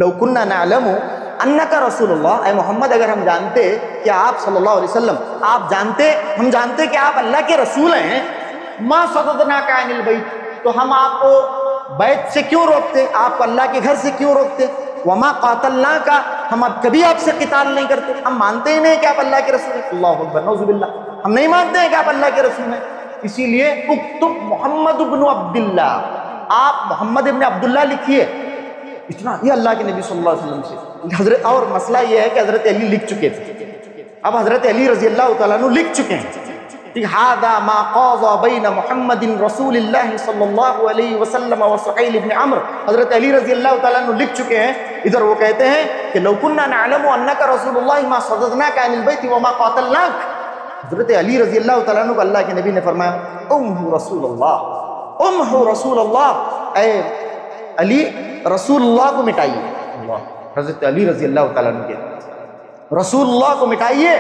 لو كنا نعلم انک رسول اللہ، اے محمد اگر ہم جانتے کہ آپ صلی اللہ علیہ وسلم ہم جانتے کہ آپ اللہ کے رسول ہیں، ما صددناک عن البیت، تو ہم آپ کو بیت سے کیوں روکتے، آپ کو اللہ کے گھر سے کیوں روکتے، وما قاتلناک، ہم اب کبھی آپ سے قتال نہیں کرتے، ہم مانتے ہی نہیں کہ آپ اللہ کے رسول ہیں۔ اللہ اکبر، نعوذ باللہ، ہم نہیں مانتے ہیں کہ آپ اللہ کے رسول ہیں۔ اسی لیے اکتب محمد ابن عبداللہ، آپ محمد ابن عبداللہ لکھیے۔ اتنا یہ اللہ کے نبی صلی اللہ علیہ وسلم سے حضرت، اور مسئلہ یہ ہے کہ حضرت علی لکھ چکے تھے، اب حضرت علی رضی اللہ تعالیٰ عنہ لکھ چکے ہیں کہ هذا ما قضى بین محمد رسول اللہ صلی اللہ علیہ وسلم وسہیل بن عمرو، حضرت علی رضی اللہ تعالیٰ عنہ لکھ چکے ہیں۔ ادھر وہ کہتے ہیں کہ لو كنا نعلم انک رسول اللہ ما صددناک عن البیت وما قاتلناک، حضرت علی رضی اللہ تعالیٰ عنہ کو اللہ کے نبی نے فرمایا امہ رسول اللہ، امہ رسول اللہ، اے علی رسول اللہ کو مٹائیے۔ حضرت علی رضی اللہ تعالیٰ عنہ کے رسول اللہ کو مٹائیے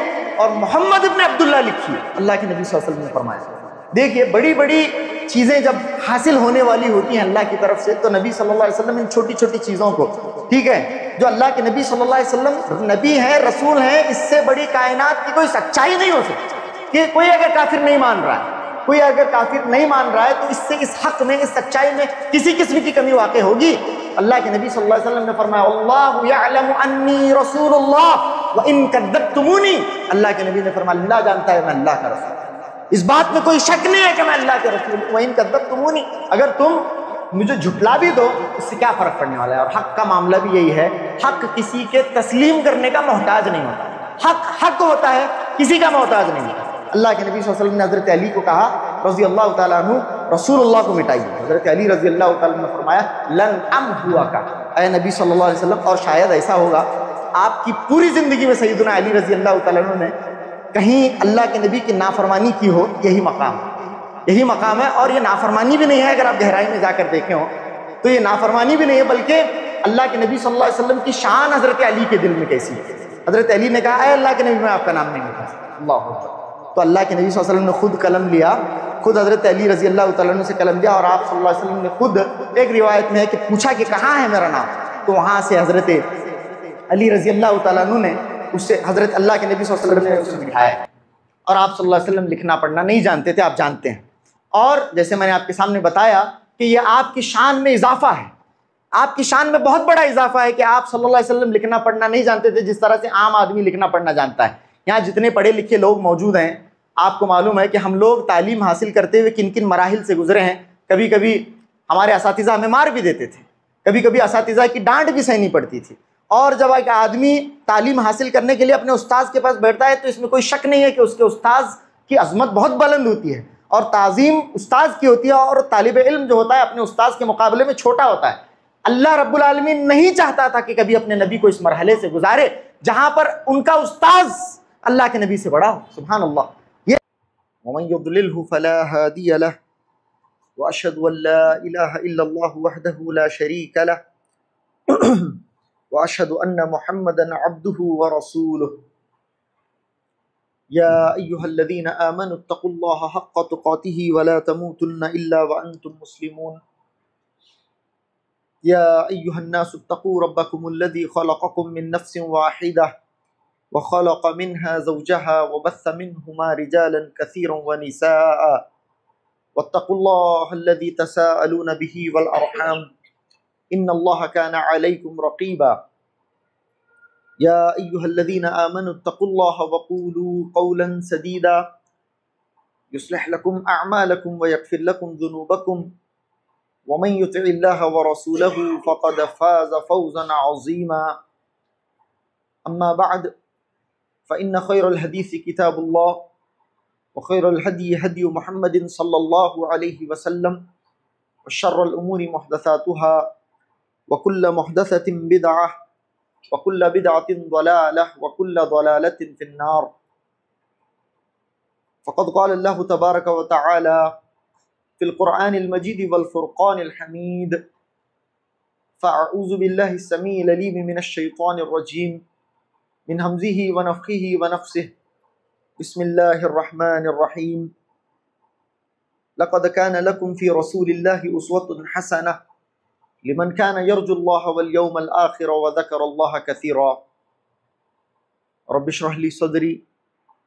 اور محمد ابن عبداللہ لکھیے، اللہ کے نبی صلی اللہ علیہ وسلم نے فرمایا۔ دیکھیے بڑی بڑی چیزیں جب حاصل ہونے والی ہوتی ہیں اللہ کی طرف سے، تو نبی صلی اللہ علیہ وسلم ان چھوٹی چھوٹی چیزوں کو، ٹھیک ہے، جو اللہ کے نبی صلی اللہ علیہ وسلم نبی ہیں، رسول ہیں، اس سے بڑی کائنات کی کوئی سچائی نہیں ہو سکتی کہ کوئی اگر کافر نہیں مان رہا ہے، کوئی اگر کافر نہیں مان رہا ہے تو اس سے اس حق میں، اس سچائی میں کسی قسم کی کمی واقع ہوگی۔ اللہ کے نبی صلی اللہ علیہ وسلم نے فرمایا اللہ یعلم انی رسول اللہ وان کذبتمونی، اللہ کے نبی نے فرمایا اللہ جانتا ہے میں اللہ کا رسول ہوں، اس بات میں کوئی شک نہیں ہے کہ میں اللہ کے رسول ہوں، وان کذبتمونی، اگر تم مجھے جھٹلا بھی دو اس سے کیا فرق پڑنے والا ہے۔ اور حق کا معاملہ بھی یہی ہے، حق کسی کے تسلیم کرنے کا محتاج نہیں ہوتا، حق حق ہوتا ہے، کسی کا محتاج نہیں ہوتا۔ اللہ کے نبی صلی اللہ علیہ وسلم نے حضرت علی کو کہا رضی اللہ تعالیٰ عنہ رسول اللہ کو مٹائیے، حضرت علی رضی اللہ تعالیٰ عنہ نے فرمایا لن امحوک، اے نبی صلی اللہ علیہ وسلم، اور شاید ایسا ہوگا آپ کی پوری زندگی میں سیدنا علی رضی اللہ تعالیٰ عنہ نے کہیں اللہ کے نبی کی نافرمانی کی ہو، یہی مقام ہے، یہی مقام ہے۔ اور یہ نافرمانی بھی نہیں ہے، اگر آپ گہرائی میں جا کر دیکھیں ہو تو یہ نافرمانی بھی نہیں ہے، بلکہ اللہ کے نبی صلی اللہ علیہ وسلم کی شان حضرت علی کے دل میں کیسی ہے۔ حضرت علی نے کہا اے اللہ کے نبی میں آپ کا نام نہیں لکھا سکتا، اللہ اکبر، تو اللہ کے نبی صلی اللہ علیہ وسلم نے خود قلم لیا، خود حضرت علی رضی اللہ تعالیٰ عنہ سے قلم لیا، اور آپ صلی اللہ علیہ وسلم نے خود، ایک روایت میں ہے کہ پوچھا کہ کہاں ہے میرا نام، تو وہاں سے حضرت علی رضی اللہ تعالیٰ عنہ نے اس سے حضرت اللہ کے نبی صلی اللہ علیہ وسلم نے اسے لکھایا، اور آپ صلی اللہ علیہ وسلم لکھنا پڑھنا نہیں جانتے تھے، آپ جانتے ہیں۔ اور جیسے میں نے آپ کے سامنے بتایا کہ یہ آپ کی شان میں اضافہ ہے، آپ کی شان میں بہت بڑا اضافہ ہے کہ آپ صلی اللہ علیہ وسلم لکھنا پڑھنا نہیں جانتے تھے، جس طرح سے عام آدمی لکھنا پڑھنا جانتا ہے۔ یہاں جتنے پڑھے لکھے لوگ موجود ہیں، آپ کو معلوم ہے کہ ہم لوگ تعلیم حاصل کرتے ہوئے کن کن مراحل سے گزرے ہیں۔ کبھی کبھی ہمارے اساتذہ ہمیں مار بھی دیتے تھے، کبھی کبھی اساتذہ کی ڈانٹ بھی سہنی پڑتی تھی، اور جب ایک آدمی تعلیم حاصل کرنے کے لیے اپنے استاذ کے پاس بیٹھتا ہے تو اس میں کوئی شک نہیں ہے کہ اس کے استاذ کی عظمت بہت بلند ہوتی ہے، اور تعظیم استاذ کی ہوتی ہے، اور طالب علم جو ہوتا ہے اپنے استاذ کے مقابلے میں چھوٹا ہوتا ہے۔ اللہ رب العالمین نہیں چاہتا تھا کہ کبھی اپنے نبی کو اس مرحلے سے گزارے جہاں پر ان کا استاذ اللہ کے نبی سے بڑا ہو، سبحان اللہ۔ ومن يضلله فلا هادي له واشهد ان لا اله الا الله وحده لا شريك له واشهد ان محمدا عبده ورسوله يا ايها الذين امنوا اتقوا الله حق تقاته ولا تموتن الا وانتم مسلمون يا ايها الناس اتقوا ربكم الذي خلقكم من نفس واحده وخلق منها زوجها وبث منهما رجالا كثيرا ونساء واتقوا الله الذي تساءلون به والأرحام إن الله كان عليكم رقيبا يا أيها الذين آمنوا اتقوا الله وقولوا قولا سديدا يصلح لكم أعمالكم ويغفر لكم ذنوبكم ومن يطع الله ورسوله فقد فاز فوزا عظيما أما بعد فإن خير الحديث كتاب الله وخير الهدي هدي محمد صلى الله عليه وسلم وشر الأمور محدثاتها وكل محدثة بدعة وكل بدعة ضلالة وكل ضلالة في النار فقد قال الله تبارك وتعالى في القرآن المجيد والفرقان الحميد فأعوذ بالله السميع العليم من الشيطان الرجيم من همزه ونفخه ونفسه بسم الله الرحمن الرحيم لقد كان لكم في رسول الله أسوة حسنة لمن كان يرجو الله واليوم الآخر وذكر الله كثيرا رب اشرح لي صدري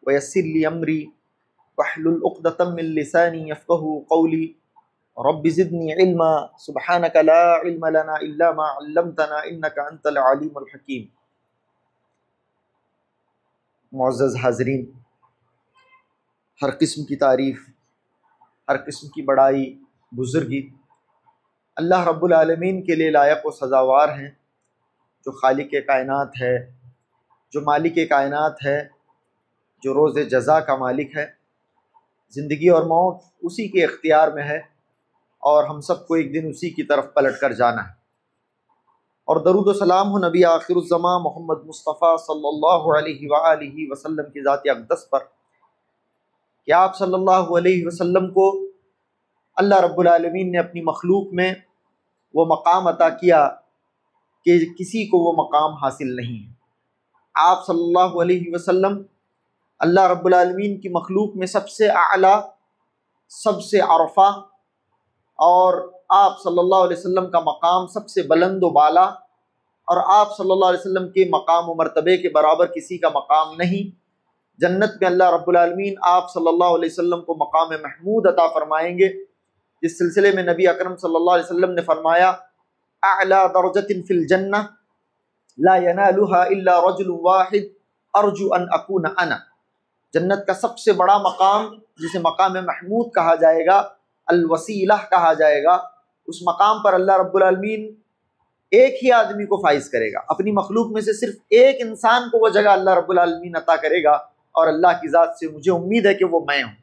ويسر لي أمري واحلل عقدة من لساني يفقهوا قولي رب زدني علما سبحانك لا علم لنا إلا ما علمتنا إنك أنت العليم الحكيم۔ معزز حاضرین، ہر قسم کی تعریف، ہر قسم کی بڑائی، بزرگی اللہ رب العالمین کے لیے لائق و سزاوار ہیں، جو خالق کائنات ہے، جو مالک کائنات ہے، جو روز جزا کا مالک ہے۔ زندگی اور موت اسی کے اختیار میں ہے، اور ہم سب کو ایک دن اسی کی طرف پلٹ کر جانا ہے۔ اور درود و سلام ہو نبی آخر الزمان محمد مصطفیٰ صلی اللہ علیہ وآلہ وسلم کی ذات اقدس پر، کہ آپ صلی اللہ علیہ وسلم کو اللہ رب العالمین نے اپنی مخلوق میں وہ مقام عطا کیا کہ کسی کو وہ مقام حاصل نہیں ہے۔ آپ صلی اللہ علیہ وسلم اللہ رب العالمین کی مخلوق میں سب سے اعلیٰ، سب سے عرفہ، اور آپ صلی اللہ علیہ وسلم کا مقام سب سے بلند و بالا، اور آپ صلی اللہ علیہ وسلم کے مقام و مرتبے کے برابر کسی کا مقام نہیں۔ جنت میں اللہ رب العالمین آپ صلی اللہ علیہ وسلم کو مقام محمود عطا فرمائیں گے، جس سلسلے میں نبی اکرم صلی اللہ علیہ وسلم نے فرمایا اعلیٰ درجۃ فی الجنہ لا ینالها الا رجل واحد ارجو ان اکون انا۔ جنت کا سب سے بڑا مقام، جسے مقام محمود کہا جائے گا، الوسیلہ کہا جائے گا، اس مقام پر اللہ رب العالمین ایک ہی آدمی کو فائز کرے گا۔ اپنی مخلوق میں سے صرف ایک انسان کو وہ جگہ اللہ رب العالمین عطا کرے گا، اور اللہ کی ذات سے مجھے امید ہے کہ وہ میں ہوں۔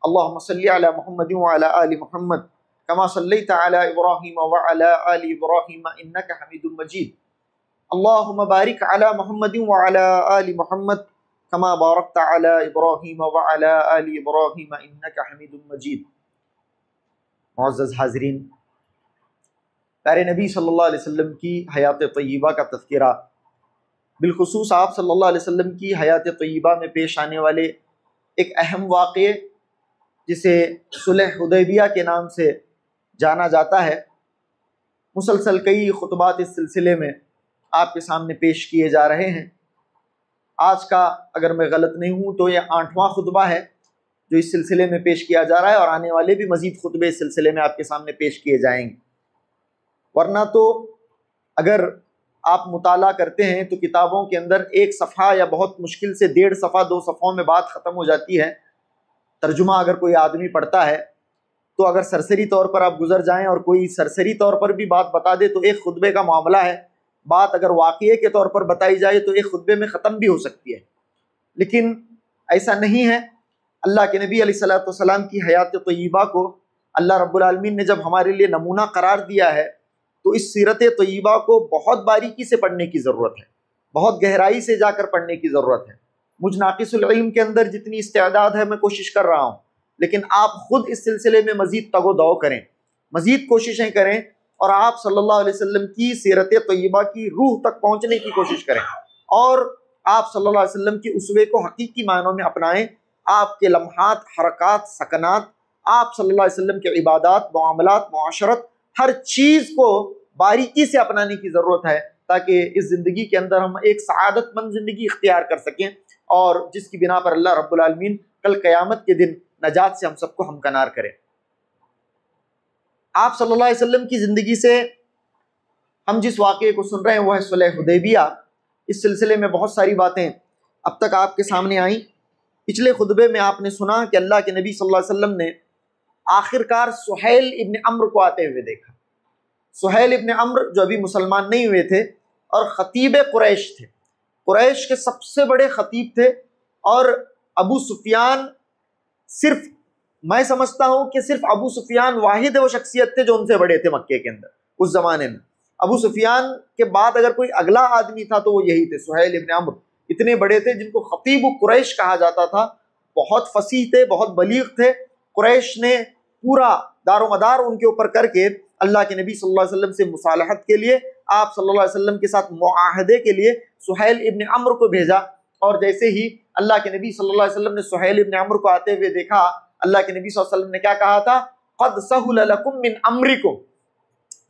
اللہم صلی علی محمد وعلی آل محمد کما صلیت علی ابراہیم وعلی آل ابراہیم انک حمید مجید۔ اللہم بارک علی محمد وعلی آل محمد کما بارکت علی ابراہیم وعلی آل ابراہیم انک حمید مجید۔ معزز حاضرین، پیارے نبی صلی اللہ علیہ وسلم کی حیات طیبہ کا تذکرہ، بالخصوص آپ صلی اللہ علیہ وسلم کی حیات طیبہ میں پیش آنے والے ایک اہم واقعے، جسے صلح حدیبیہ کے نام سے جانا جاتا ہے، مسلسل کئی خطبات اس سلسلے میں آپ کے سامنے پیش کیے جا رہے ہیں۔ آج کا اگر میں غلط نہیں ہوں تو یہ 8واں خطبہ ہے جو اس سلسلے میں پیش کیا جا رہا ہے، اور آنے والے بھی مزید خطبے اس سلسلے میں آپ کے سامنے پیش کیے جائیں گے۔ ورنہ تو اگر آپ مطالعہ کرتے ہیں تو کتابوں کے اندر ایک صفحہ یا بہت مشکل سے 1.5 صفحہ 2 صفحوں میں بات ختم ہو جاتی ہے۔ ترجمہ اگر کوئی آدمی پڑھتا ہے تو اگر سرسری طور پر آپ گزر جائیں اور کوئی سرسری طور پر بھی بات بتا دے تو ایک خطبے کا معاملہ ہے۔ بات اگر واقعے کے طور پر بتائی جائے تو ایک خطبے میں ختم بھی ہو سکتی ہے، لیکن ایسا نہیں ہے۔ اللہ کے نبی علیہ السلام کی حیات طیبہ کو اللہ رب العالمین نے جب ہمارے لیے نمونہ قرار دیا ہے تو اس سیرت طیبہ کو بہت باریکی سے پڑھنے کی ضرورت ہے، بہت گہرائی سے جا کر پڑھنے کی ضرورت ہے۔ مجھ ناقص العلم کے اندر جتنی استعداد ہے میں کوشش کر رہا ہوں، لیکن آپ خود اس سلسلے میں مزید تگ و دو کریں، مزید کوششیں کریں، اور آپ صلی اللہ علیہ وسلم کی سیرت طیبہ کی روح تک پہنچنے کی کوشش کریں، اور آپ صلی اللہ علیہ وسلم کی اسوے کو حقیقی معنوں میں اپنائیں۔ آپ کے لمحات، حرکات، سکنات، آپ صلی اللہ علیہ وسلم کے عبادات، معاملات، معاشرت، ہر چیز کو باریکی سے اپنانے کی ضرورت ہے، تاکہ اس زندگی کے اندر ہم ایک سعادت مند زندگی اختیار کر سکیں، اور جس کی بنا پر اللہ رب العالمین کل قیامت کے دن نجات سے ہم سب کو ہمکنار کرے۔ آپ صلی اللہ علیہ وسلم کی زندگی سے ہم جس واقعے کو سن رہے ہیں وہ ہے صلح حدیبیہ۔ اس سلسلے میں بہت ساری باتیں اب تک آپ کے سامنے آئیں۔ پچھلے خطبے میں آپ نے سنا کہ اللہ کے نبی صلی اللہ علیہ وسلم نے آخرکار سہیل ابن عمرو کو آتے ہوئے دیکھا۔ سہیل ابن عمرو جو ابھی مسلمان نہیں ہوئے تھے اور خطیب قریش تھے، قریش کے سب سے بڑے خطیب تھے، اور ابو سفیان صرف، میں سمجھتا ہوں کہ صرف ابو سفیان واحد وہ شخصیت تھے جو ان سے بڑے تھے مکے کے اندر اس زمانے میں۔ ابو سفیان کے بعد اگر کوئی اگلا آدمی تھا تو وہ یہی تھے، سہیل ابن عمرو۔ اتنے بڑے تھے جن کو خطیب قریش کہا جاتا تھا، بہت فصیح تھے، بہت بلیغ تھے۔ قریش نے پورا دار و مدار ان کے اوپر کر کے اللہ کے نبی صلی اللہ علیہ وسلم سے مصالحت کے لیے، آپ صلی اللہ علیہ وسلم کے ساتھ معاہدے کے لیے سہیل ابن عمرو کو بھیجا، اور جیسے ہی اللہ کے نبی صلی اللہ علیہ وسلم نے سہیل ابن عمرو کو آتے ہوئے دیکھا، اللہ کے نبی صلی اللہ علیہ وسلم نے کیا کہا تھا؟ قد سہل لکم من امرکم،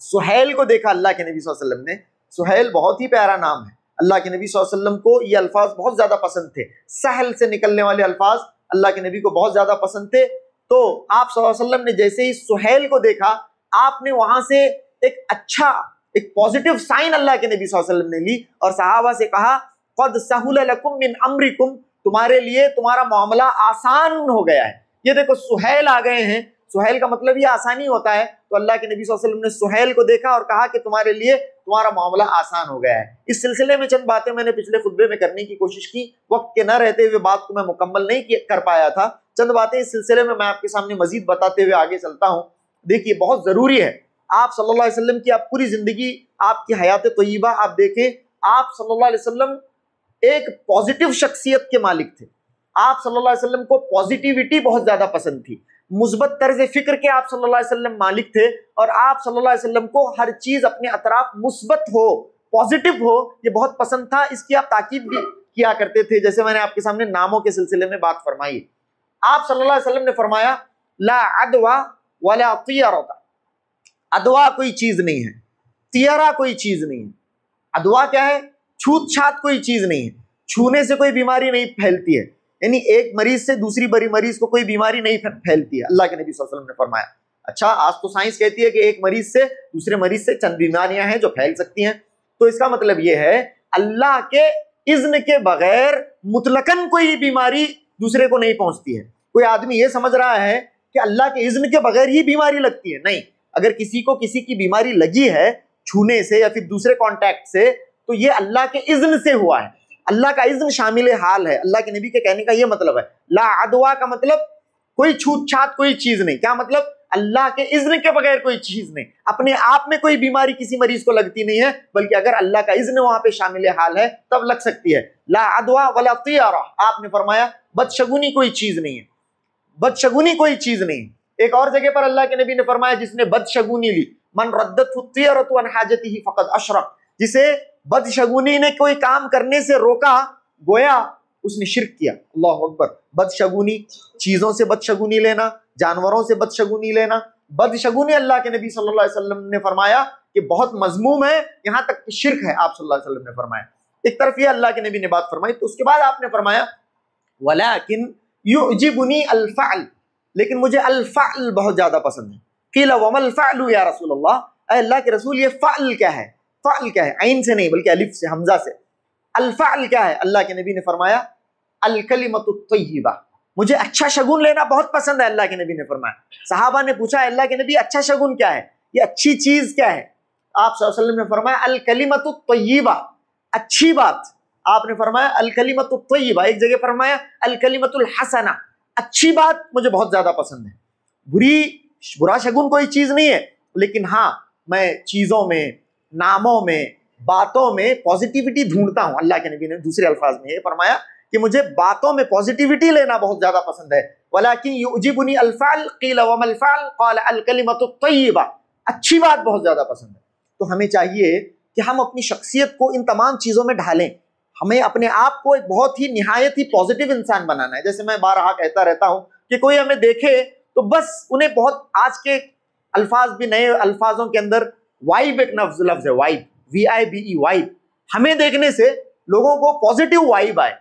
سہیل کو دیکھا اللہ کے نبی صلی اللہ علیہ وسلم نے. سہیل بہت ہی پیارا نام ہے. اللہ کے نبی صلی اللہ علیہ وسلم کو یہ الفاظ بہت زیادہ پسند تھے. سہل سے نکلنے والے الفاظ اللہ کے نبی کو بہت زیادہ پسند تھے. تو آپ صلی اللہ علیہ وسلم نے جیسے ہی سہیل کو دیکھا, آپ نے وہاں سے ایک اچھا, ایک پازیٹیو سائن اللہ کے نبی صلی اللہ علیہ وسلم نے لی اور صحابہ سے کہا قد سہل لکم من امرکم, تمہارے لیے تمہارا معاملہ آسان ہو گیا ہے. یہ دیکھو سہیل آ گئے ہیں, سہیل کا مطلب یہ آسانی ہوتا ہے. تو اللہ کے نبی صلی اللہ علیہ وسلم نے سہیل کو دیکھا اور کہا کہ تمہارے لیے تمہارا معاملہ آسان ہو گیا ہے. اس سلسلے میں چند باتیں میں نے پچھلے خطبے میں کرنے کی کوشش کی, وقت کے نہ رہتے ہوئے بات کو میں مکمل نہیں کر پایا تھا. چند باتیں اس سلسلے میں آپ کے سامنے مزید بتاتے ہوئے آگے چلتا ہوں. دیکھیے بہت ضروری ہے, آپ صلی اللہ علیہ وسلم کی آپ پوری زندگی, آپ کی حیات طیبہ آپ دیکھیں, آپ صلی اللہ علیہ وسلم ایک پازیٹیو شخصیت کے مالک تھے. آپ صلی اللہ علیہ وسلم کو پازیٹیوٹی بہت زیادہ پسند تھی, مثبت طرز فکر کے آپ صلی اللہ علیہ وسلم مالک تھے, اور آپ صلی اللہ علیہ وسلم کو ہر چیز اپنے اطراف مثبت ہو, پازیٹیو ہو, یہ بہت پسند تھا. اس کی آپ تاکید بھی کیا کرتے تھے, جیسے میں نے آپ کے سامنے ناموں کے سلسلے میں بات فرمائی. آپ صلی اللہ علیہ وسلم نے فرمایا لا عدوى ولا طیرہ, ادوا کوئی چیز نہیں ہے, طیرہ کوئی چیز نہیں ہے. ادوا کیا ہے؟ چھوت چھات کوئی چیز نہیں ہے, چھونے سے کوئی بیماری نہیں پھیلتی ہے, یعنی ایک مریض سے دوسری بڑی مریض کو کوئی بیماری نہیں پھیلتی ہے. اللہ کے نبی صلی اللہ علیہ وسلم نے فرمایا. اچھا, آج تو سائنس کہتی ہے کہ ایک مریض سے دوسرے مریض سے چند بیماریاں ہیں جو پھیل سکتی ہیں. تو اس کا مطلب یہ ہے اللہ کے اذن کے بغیر مطلقاً کوئی بیماری دوسرے کو نہیں پہنچتی ہے. کوئی آدمی یہ سمجھ رہا ہے کہ اللہ کے اذن کے بغیر ہی بیماری لگتی ہے, نہیں. اگر کسی کو کسی کی بیماری لگی ہے چھونے سے یا پھر دوسرے کانٹیکٹ سے, تو یہ اللہ کے اذن سے ہوا ہے. اللہ کا اذن شامل حال ہے. اللہ کے نبی کے کہنے کا یہ مطلب ہے. لا عدوا کا مطلب کوئی چھوت چھات کوئی چیز نہیں. کیا مطلب؟ اللہ کے اذن کے بغیر کوئی چیز نہیں. اپنے آپ میں کوئی بیماری کسی مریض کو لگتی نہیں ہے, بلکہ اگر اللہ کا اذن وہاں پہ شامل حال ہے تب لگ سکتی ہے. لا عدوا ولا طیرہ, آپ نے فرمایا بدشگونی کوئی چیز نہیں ہے, بدشگونی کوئی چیز نہیں. ایک اور جگہ پر اللہ کے نبی نے فرمایا جس نے بدشگونی لی, من ردت الطیرۃ عن حاجتہ فقد اشرک, جسے بدشگونی نے کوئی کام کرنے سے روکا گویا اس نے شرک کیا. اللہ اکبر. بدشگونی, چیزوں سے بدشگونی لینا, جانوروں سے بدشگونی لینا, بدشگونی اللہ کے نبی صلی اللہ علیہ وسلم نے فرمایا کہ بہت مذموم ہے, یہاں تک کہ شرک ہے. آپ صلی اللہ علیہ وسلم نے فرمایا. ایک طرف یہ اللہ کے نبی نے بات فرمائی, تو اس کے بعد آپ نے فرمایا ولیکن یعجبنی الفعل, لیکن مجھے الفعل بہت زیادہ پسند ہے. قیل وما الفعل یا رسول اللہ, اے اللہ کے رسول یہ فعل کیا ہے؟ فعل کیا ہے؟ عین سے نہیں بلکہ الف سے, حمزہ سے. الفعل کیا ہے؟ اللہ کے نبی نے فرمایا الکلمۃ الطیبہ, مجھے اچھا شگون لینا بہت پسند ہے. اللہ کے نبی نے فرمایا. صحابہ نے پوچھا اللہ کے نبی اچھا شگون کیا ہے, یہ اچھی چیز کیا ہے؟ آپ صلی اللہ علیہ وسلم نے فرمایا الکلمۃ الطیبہ, اچھی بات. آپ نے فرمایا الکلمۃ الطیبہ, ایک جگہ فرمایا الکلمۃ الحسنہ, اچھی بات مجھے بہت زیادہ پسند ہے. برا شگون کوئی چیز نہیں ہے, لیکن ہاں میں چیزوں میں, ناموں میں, باتوں میں پازیٹیوٹی ڈھونڈتا ہوں. اللہ کے نبی نے دوسرے الفاظ میں یہ فرمایا کہ مجھے باتوں میں پازیٹیوٹی لینا بہت زیادہ پسند ہے. ولیکن یعجبنی الفعل قیل وما الفعل قال الکلمۃ الطیبہ, اچھی بات بہت زیادہ پسند ہے. تو ہمیں چاہیے کہ ہم اپنی شخصیت کو ان تمام چیزوں میں ڈھالیں. ہمیں اپنے آپ کو ایک بہت ہی نہایت ہی پازیٹیو انسان بنانا ہے. جیسے میں بارہا کہتا رہتا ہوں کہ کوئی ہمیں دیکھے تو بس انہیں بہت, آج کے الفاظ بھی نئے الفاظوں کے اندر وائب ایک لفظ ہے, وائب, VIBE, وائب. ہمیں دیکھنے سے لوگوں کو پازیٹیو وائب آئے.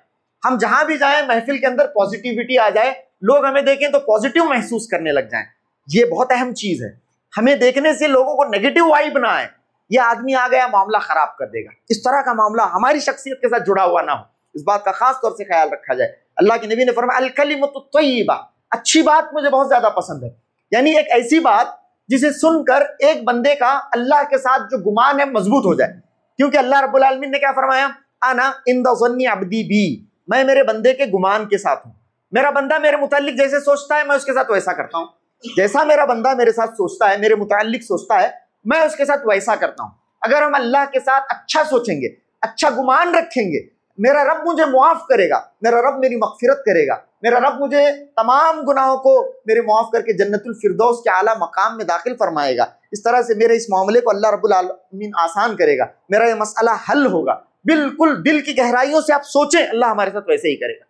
ہم جہاں بھی جائیں محفل کے اندر پازیٹیوٹی آ جائے, لوگ ہمیں دیکھیں تو پازیٹیو محسوس کرنے لگ جائیں. یہ بہت اہم چیز ہے. ہمیں دیکھنے سے لوگوں کو نیگیٹو وائب نہ آئے, یہ آدمی آ گیا معاملہ خراب کر دے گا, اس طرح کا معاملہ ہماری شخصیت کے ساتھ جڑا ہوا نہ ہو. اس بات کا خاص طور سے خیال رکھا جائے. اللہ کے نبی نے فرمایا الکلمۃ الطیبہ, اچھی بات مجھے بہت زیادہ پسند ہے. یعنی ایک ایسی بات جسے سن کر ایک بندے کا اللہ کے ساتھ جو گمان ہے مضبوط ہو جائے. کیونکہ اللہ رب العالمین نے کیا فرمایا, انا عند ظن عبدی بی, میں میرے بندے کے گمان کے ساتھ ہوں. میرا بندہ میرے متعلق جیسے سوچتا ہے میں اس کے ساتھ ویسا کرتا ہوں. جیسا میرا بندہ میرے ساتھ سوچتا ہے, میرے متعلق سوچتا ہے, میں اس کے ساتھ ویسا کرتا ہوں. اگر ہم اللہ کے ساتھ اچھا سوچیں گے, اچھا گمان رکھیں گے, میرا رب مجھے معاف کرے گا, میرا رب میری مغفرت کرے گا, میرا رب مجھے تمام گناہوں کو میرے معاف کر کے جنت الفردوس کے اعلیٰ مقام میں داخل فرمائے گا. اس طرح سے میرے اس معاملے کو اللہ رب العالمین آسان کرے گا, میرا یہ مسئلہ حل ہوگا. بالکل دل کی گہرائیوں سے آپ سوچیں, اللہ ہمارے ساتھ ویسے ہی کرے گا.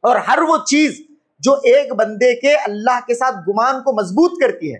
اور ہر وہ چیز جو ایک بندے کے اللہ کے ساتھ گمان کو مضبوط کرتی ہے,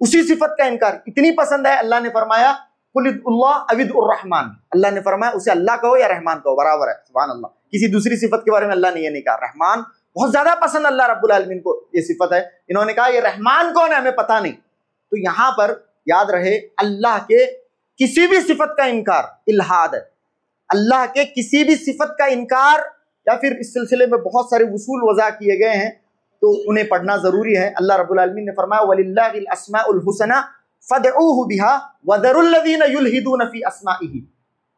اسی صفت کا انکار اتنی پسند ہے، اللہ نے فرمایا قل اللہ اوید الرحمن، اللہ نے فرمایا اسے اللہ کہو یا رحمان کہو برابر ہے، سبحان اللہ۔ کسی دوسری صفت کے بارے میں اللہ نے یہ نہیں کہا۔ رحمان بہت زیادہ پسند اللہ رب العالمین کو یہ صفت ہے، انہوں نے کہا یہ رحمان کون ہے ہمیں پتہ نہیں۔ تو یہاں پر یاد رہے اللہ کے کسی بھی صفت کا انکار الہاد ہے، اللہ کے کسی بھی صفت کا انکار، یا پھر اس سلسلے میں بہت سارے اصول وضع کیے گئے ہیں تو انہیں پڑھنا ضروری ہے۔ اللہ رب العالمین نے فرمایا وَلِلَّهِ الْأَسْمَاءُ الْحُسْنَى فَادْعُوهُ بِهَا وَذَرُوا الَّذِينَ يُلْحِدُونَ فِي أَسْمَائِهِ،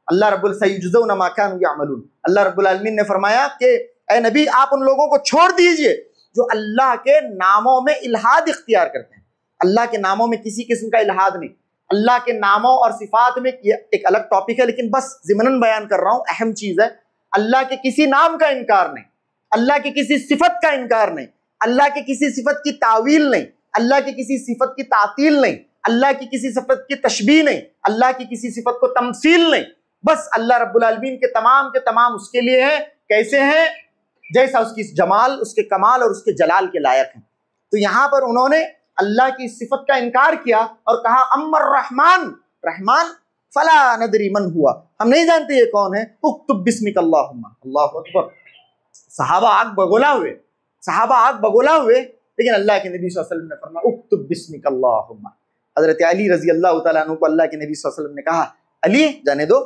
اللہ رب سَيُجْزَوْنَ مَا كَانُوا يَعْمَلُونَ۔ اللہ رب العالمین نے فرمایا کہ اے نبی آپ ان لوگوں کو چھوڑ دیجئے جو اللہ کے ناموں میں الہاد اختیار کرتے ہیں۔ اللہ کے ناموں میں کسی قسم کا الہاد نہیں، اللہ کے ناموں اور صفات میں یہ ایک الگ ٹاپک ہے، لیکن بس ضمناً بیان کر رہا ہوں، اہم چیز ہے اللہ کے کسی نام کا انکار نہیں، اللہ کے کسی صفت کا انکار نہیں، اللہ کے کسی صفت کی تعویل نہیں، اللہ کی کسی صفت کی تعطیل نہیں، اللہ کی کسی صفت کی تشبیہ نہیں، اللہ کی کسی صفت کو تمثیل نہیں، بس اللہ رب العالمین کے تمام اس کے لیے ہیں، کیسے ہیں؟ جیسا اس کی جمال، اس کے کمال اور اس کے جلال کے لائق ہیں۔ تو یہاں پر انہوں نے اللہ کی صفت کا انکار کیا اور کہا اما الرحمن، رحمان فلا ندری من ہوا، ہم نہیں جانتے یہ کون ہے، اکتب بسمک اللہم، اللہ اکبر۔ صحابہ آگ بگولا ہوئے لیکن اللہ کے نبی صلی اللہ علیہ وسلم نے فرمایا اکتب بسمک اللہم۔ حضرت علی رضی اللہ تعالیٰ عنہ کو اللہ کے نبی صلی اللہ علیہ وسلم نے کہا علی جانے دو،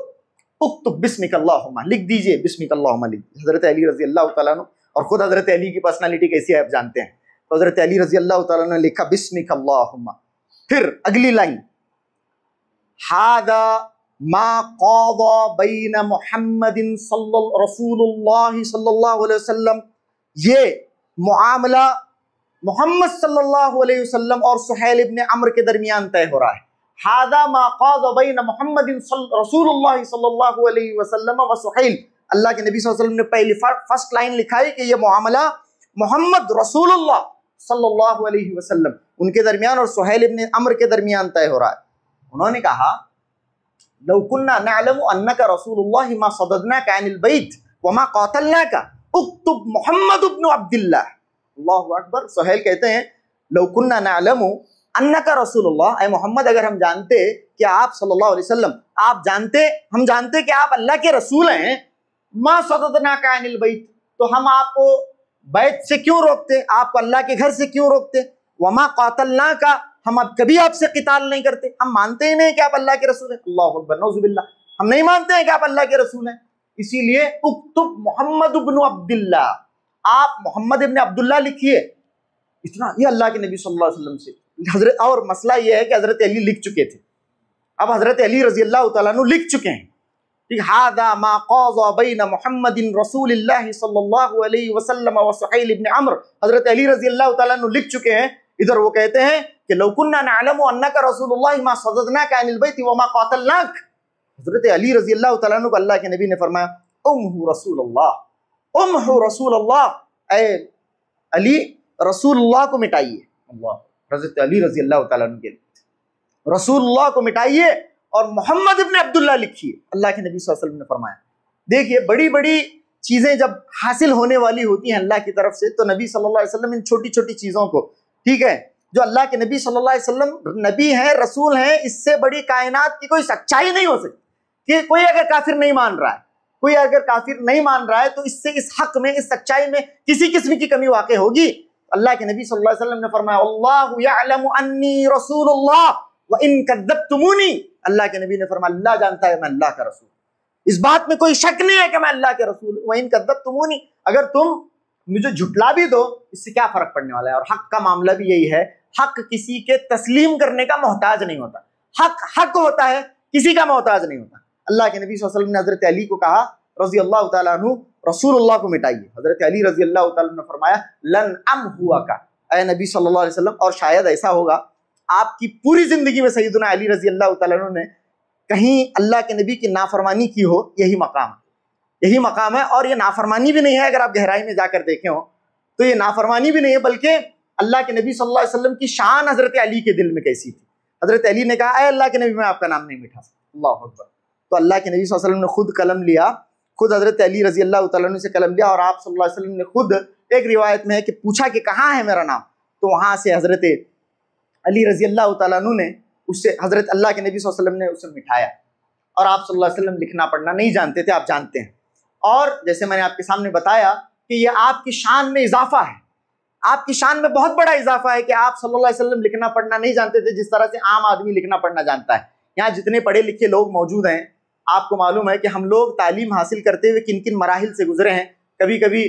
اکتب بسمک اللہم، لکھ دیجئے بسمک اللہم علی۔ حضرت علی رضی اللہ تعالیٰ عنہ، اور خود حضرت علی کی پرسنالٹی کیسی ہے آپ جانتے ہیں، تو حضرت علی رضی اللہ تعالیٰ عنہ نے لکھا بسمک اللہم۔ پھر اگلی لائن ھذا ما قضى بین محمد رسول اللہ صلی اللہ علیہ وسلم، یہ معاملہ محمد صلی اللہ علیہ وسلم اور سہیل ابن عمرو کے درمیان طے ہو رہا ہے۔ ھذا ما قضى بین محمد رسول اللہ صلی اللہ علیہ وسلم و سہیل، اللہ کے نبی صلی اللہ علیہ وسلم نے پہلی فرسٹ لائن لکھائی کہ یہ معاملہ محمد رسول اللہ صلی اللہ علیہ وسلم ان کے درمیان اور سہیل ابن عمرو کے درمیان طے ہو رہا ہے۔ انہوں نے کہا لو كنا نعلم انك رسول الله ما صددناك عن البيت وما قاتلناك اكتب محمد بن عبد الله، اللہ اکبر۔ سہیل کہتے ہیں لو كنا نعلم انك رسول اللہ، اے محمد اگر ہم جانتے کہ آپ صلی اللہ علیہ وسلم، ہم جانتے کہ آپ اللہ کے رسول ہیں، ما صددناك عن البيت، تو ہم آپ کو بیت سے کیوں روکتے، آپ کو اللہ کے گھر سے کیوں روکتے، وما قاتلناک، ہم اب کبھی آپ سے قتال نہیں کرتے، ہم مانتے ہی نہیں کہ آپ اللہ کے رسول ہیں، اللہ اکبر نعوذ باللہ، ہم نہیں مانتے ہیں کہ آپ اللہ کے رسول ہیں، اسی لیے اکتب محمد ابن عبداللہ، آپ محمد ابن عبداللہ لکھیے۔ اتنا یہ اللہ کے نبی صلی اللہ علیہ وسلم سے اور مسئلہ یہ ہے کہ حضرت علی لکھ چکے تھے، اب حضرت علی رضی اللہ تعالیٰ عنہ لکھ چکے ہیں، ھذا ما قضى بین محمد رسول اللہ صلی اللہ علیہ وسلم و سہیل ابن عمرو، حضرت علی رضی اللہ تعالیٰ عنہ لکھ چکے ہیں۔ ادھر وہ کہتے ہیں کہ لو كنا نعلم انك رسول اللہ ما صددناك عن البيت وما قاتلناك، حضرت علی رضی اللہ تعالیٰ عنہ کو اللہ کے نبی نے فرمایا امہ رسول اللہ، اے علی رسول اللہ کو مٹائیے، اللہ حضرت علی رضی اللہ تعالیٰ عنہ کے رسول اللہ کو مٹائیے اور محمد ابن عبداللہ لکھیے، اللہ کے نبی صلی اللہ علیہ وسلم نے فرمایا۔ دیکھیے بڑی بڑی چیزیں جب حاصل ہونے والی ہوتی ہیں اللہ کی طرف سے تو نبی صلی اللہ علیہ وسلم ان چھوٹی چھوٹی چیزوں کو، ٹھیک ہے، جو اللہ کے نبی صلی اللہ علیہ وسلم نبی ہیں، رسول ہیں، اس سے بڑی کائنات کی کوئی سچائی نہیں ہو سکتی کہ کوئی اگر کافر نہیں مان رہا ہے تو اس سے اس حق میں، اس سچائی میں کسی قسم کی کمی واقع ہوگی۔ اللہ کے نبی صلی اللہ علیہ وسلم نے فرمایا اللہ یعلم انی رسول اللہ وان کذبتمونی، اللہ کے نبی نے فرمایا اللہ جانتا ہے میں اللہ کا رسول، اس بات میں کوئی شک نہیں ہے کہ میں اللہ کے رسول ہوں، وان کذبتمونی، اگر تم مجھے جھٹلا بھی دو اس سے کیا فرق پڑنے والا ہے۔ اور حق کا معاملہ بھی یہی ہے، حق کسی کے تسلیم کرنے کا محتاج نہیں ہوتا، حق ہوتا ہے، کسی کا محتاج نہیں ہوتا۔ اللہ کے نبی صلی اللہ علیہ وسلم نے حضرت علی کو کہا رضی اللہ تعالیٰ عنہ رسول اللہ کو مٹائیے، حضرت علی رضی اللہ تعالیٰ عنہ نے فرمایا لن امحوک، اے نبی صلی اللہ علیہ وسلم، اور شاید ایسا ہوگا آپ کی پوری زندگی میں سیدنا علی رضی اللہ تعالیٰ عنہ نے کہیں اللہ کے نبی کی نافرمانی کی ہو، یہی مقام ہے، اور یہ نافرمانی بھی نہیں ہے، اگر آپ گہرائی میں جا کر دیکھیں ہو تو یہ نافرمانی بھی نہیں ہے، بلکہ اللہ کے نبی صلی اللہ علیہ وسلم کی شان حضرت علی کے دل میں کیسی تھی۔ حضرت علی نے کہا اے اللہ کے نبی میں آپ کا نام نہیں مٹھا سکتا، اللہ اکبر۔ تو اللہ کے نبی صلی اللہ علیہ وسلم نے خود قلم لیا، خود حضرت علی رضی اللہ تعالیٰ عنہ سے قلم لیا، اور آپ صلی اللہ علیہ وسلم نے خود، ایک روایت میں ہے کہ پوچھا کہ کہاں ہے میرا نام، تو وہاں سے حضرت علی رضی اللہ تعالیٰ عنہ نے اس سے حضرت اللہ کے نبی صلی اللہ علیہ وسلم نے اسے مٹھایا، اور آپ صلی اللہ علیہ وسلم لکھنا پڑھنا نہیں جانتے تھے، آپ جانتے ہیں، اور جیسے میں نے آپ کے سامنے بتایا کہ یہ آپ کی شان میں اضافہ ہے، آپ کی شان میں بہت بڑا اضافہ ہے کہ آپ صلی اللہ علیہ وسلم لکھنا پڑھنا نہیں جانتے تھے جس طرح سے عام آدمی لکھنا پڑھنا جانتا ہے۔ یہاں جتنے پڑھے لکھے لوگ موجود ہیں، آپ کو معلوم ہے کہ ہم لوگ تعلیم حاصل کرتے ہوئے کن کن مراحل سے گزرے ہیں۔ کبھی کبھی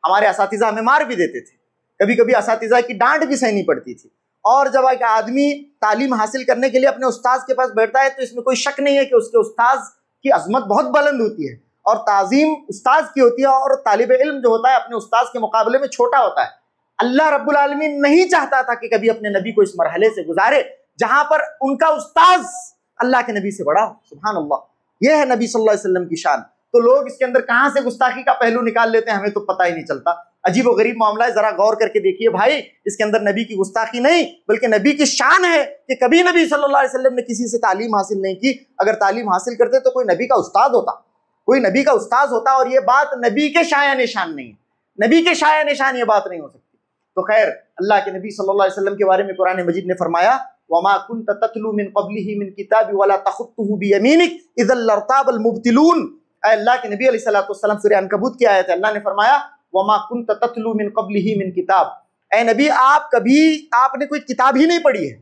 ہمارے اساتذہ ہمیں مار بھی دیتے تھے، کبھی کبھی اساتذہ کی ڈانٹ بھی سہنی پڑتی تھی، اور جب ایک آدمی تعلیم حاصل کرنے کے لیے اپنے استاذ کے پاس بیٹھتا ہے تو اس میں کوئی شک نہیں ہے کہ اس کے استاذ کی عظمت بہت بلند ہوتی ہے اور تعظیم استاذ کی ہوتی ہے، اور طالب علم جو ہوتا ہے اپنے استاذ کے مقابلے میں چھوٹا ہوتا ہے۔ اللہ رب العالمین نہیں چاہتا تھا کہ کبھی اپنے نبی کو اس مرحلے سے گزارے جہاں پر ان کا استاذ اللہ کے نبی سے بڑا ہو۔ سبحان اللہ، یہ ہے نبی صلی اللہ علیہ وسلم کی شان۔ تو لوگ اس کے اندر کہاں سے گستاخی کا پہلو نکال لیتے ہیں ہمیں تو پتہ ہی نہیں چلتا۔ عجیب و غریب معاملہ ہے، ذرا غور کر کے دیکھیے بھائی، اس کے اندر نبی کی گستاخی نہیں بلکہ نبی کی شان ہے کہ کبھی نبی صلی اللہ علیہ وسلم نے کسی سے تعلیم حاصل نہیں کی۔ اگر تعلیم حاصل کرتے تو کوئی نبی کا استاد ہوتا، کوئی نبی کا استاذ ہوتا، اور یہ بات نبی کے شایع نشان نہیں ہے، نبی کے شایع نشان یہ بات نہیں ہو سکتی۔ تو خیر، اللہ کے نبی صلی اللہ علیہ وسلم کے بارے میں قرآن مجید نے فرمایا وَمَا كُنْتَ تَتْلُو مِنْ قَبْلِهِ مِنْ كِتَابٍ وَلَا تَخُطُّهُ بِيَمِينِكَ إِذًا لَارْتَابَ الْمُبْطِلُونَ۔ اے اللہ کے نبی علیہ السلام، سورہ عنکبوت کی آیت ہے، اللہ نے فرمایا وَمَا كُنْتَ تَتْلُو مِنْ قَبْلِهِ مِنْ كِتَابٍ۔ اے نبی، آپ نے کوئی کتاب ہی نہیں پڑھی ہے،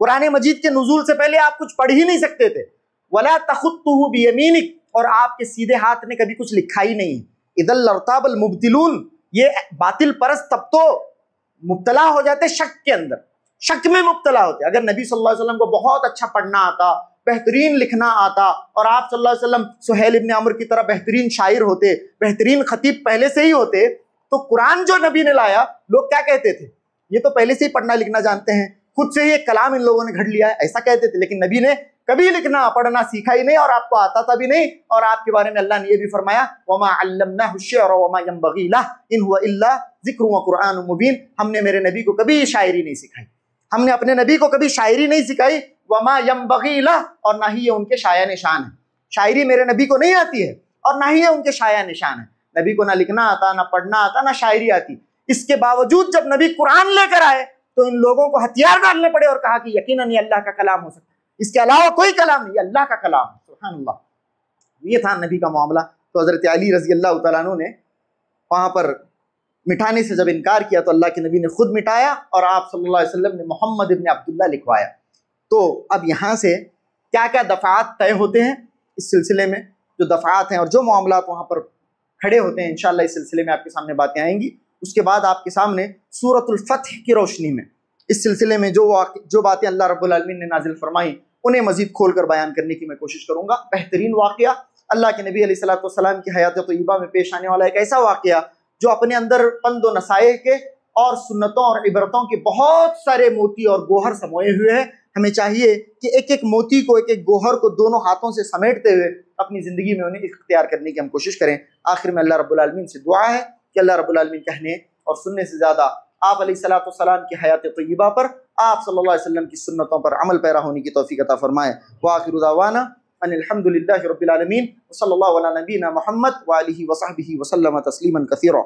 قرآن مجید کے نزول سے پہلے آپ کچھ پڑھ ہی نہیں سکتے تھے۔ وَلَا تَخُطُّهُ بِيَمِينِكَ، اور آپ کے سیدھے ہاتھ نے کبھی کچھ لکھا ہی نہیں ہے۔ إِذًا لَارْتَابَ الْمُبْطِلُونَ، یہ باطل پرست تب تو مبتلا ہو جاتے شک کے اندر، شک میں مبتلا ہوتے۔ اگر نبی صلی اللہ علیہ وسلم کو بہت اچھا پڑھنا آتا، بہترین لکھنا آتا، اور آپ صلی اللہ علیہ وسلم سہیل ابن عمرو کی طرح بہترین شاعر ہوتے، بہترین خطیب پہلے سے ہی ہوتے، تو قرآن جو نبی نے لایا لوگ کیا کہتے تھے؟ یہ تو پہلے سے ہی پڑھنا لکھنا جانتے ہیں، خود سے ہی ایک کلام ان لوگوں نے گھڑ لیا ہے، ایسا کہتے تھے۔ لیکن نبی نے کبھی لکھنا پڑھنا سیکھا ہی نہیں، اور آپ کو آتا تھا بھی نہیں، اور آپ کے بارے میں اللہ نے یہ بھی فرمایا وَمَا عَلَّمْنَاهُ الشِّعْرَ وَمَا يَنبَغِي لَهُ إِنْ هُوَ إِلَّا ذِكْرٌ وَقُرْآنٌ مُبِينٌ۔ ہم نے میرے نبی کو کبھی شاعری نہیں سکھائی، ہم نے اپنے نبی کو کبھی شاعری نہیں سکھائی، وَمَا يَنبَغِي لَهُ، اور نہ ہی یہ ان کے شایع نشان ہے۔ شاعری میرے نبی کو نہیں آتی ہے، اور نہ ہی یہ ان کے شایع نشان ہے۔ نبی کو نہ لکھنا آتا، نہ پڑھنا آتا، نہ شاعری آتی۔ اس کے باوجود جب نبی قرآن لے کر آئے تو ان لوگوں کو ہتھیار ڈالنے پڑے اور کہا کہ یقیناً یہ اللہ کا کلام ہو سکتا ہے، اس کے علاوہ کوئی کلام نہیں، یہ اللہ کا کلام ہے۔ سبحان اللہ، یہ تھا نبی کا معاملہ۔ تو حضرت علی رضی اللہ تعالیٰ عنہ نے وہاں پر مٹھانے سے جب انکار کیا تو اللہ کے نبی نے خود مٹایا، اور آپ صلی اللہ علیہ وسلم نے محمد ابن عبداللہ لکھوایا۔ تو اب یہاں سے کیا کیا دفعات طے ہوتے ہیں اس سلسلے میں، جو دفعات ہیں اور جو معاملات وہاں پر کھڑے ہوتے ہیں، انشاءاللہ اس سلسلے میں آپ کے سامنے باتیں آئیں گی۔ اس کے بعد آپ کے سامنے سورۃ الفتح کی روشنی میں اس سلسلے میں جو باتیں اللہ رب العالمین نے نازل فرمائیں انہیں مزید کھول کر بیان کرنے کی میں کوشش کروں گا۔ بہترین واقعہ اللہ کے نبی علیہ السلام کی حیات طیبہ میں پیش آنے والا ایک ایسا واقعہ جو اپنے اندر پند و نصائح کے اور سنتوں اور عبرتوں کے بہت سارے موتی اور گوہر سموئے ہوئے ہیں۔ ہمیں چاہیے کہ ایک ایک موتی کو، ایک ایک گوہر کو دونوں ہاتھوں سے سمیٹتے ہوئے اپنی زندگی میں انہیں اختیار کرنے کی ہم کوشش کریں۔ آخر میں اللہ رب العالمین سے دعا ہے کہ اللہ رب العالمین کہنے اور سننے سے زیادہ آپ علیہ السلام کی حیات طیبہ پر، آپ صلی اللہ علیہ وسلم کی سنتوں پر عمل پیرا ہونے کی توفیق عطا فرمائے۔ وآخر دعوانا ان الحمد للہ رب العالمین، وصلی اللہ علی نبینا محمد وآلہ وصحبہ وسلم تسلیما کثیرا۔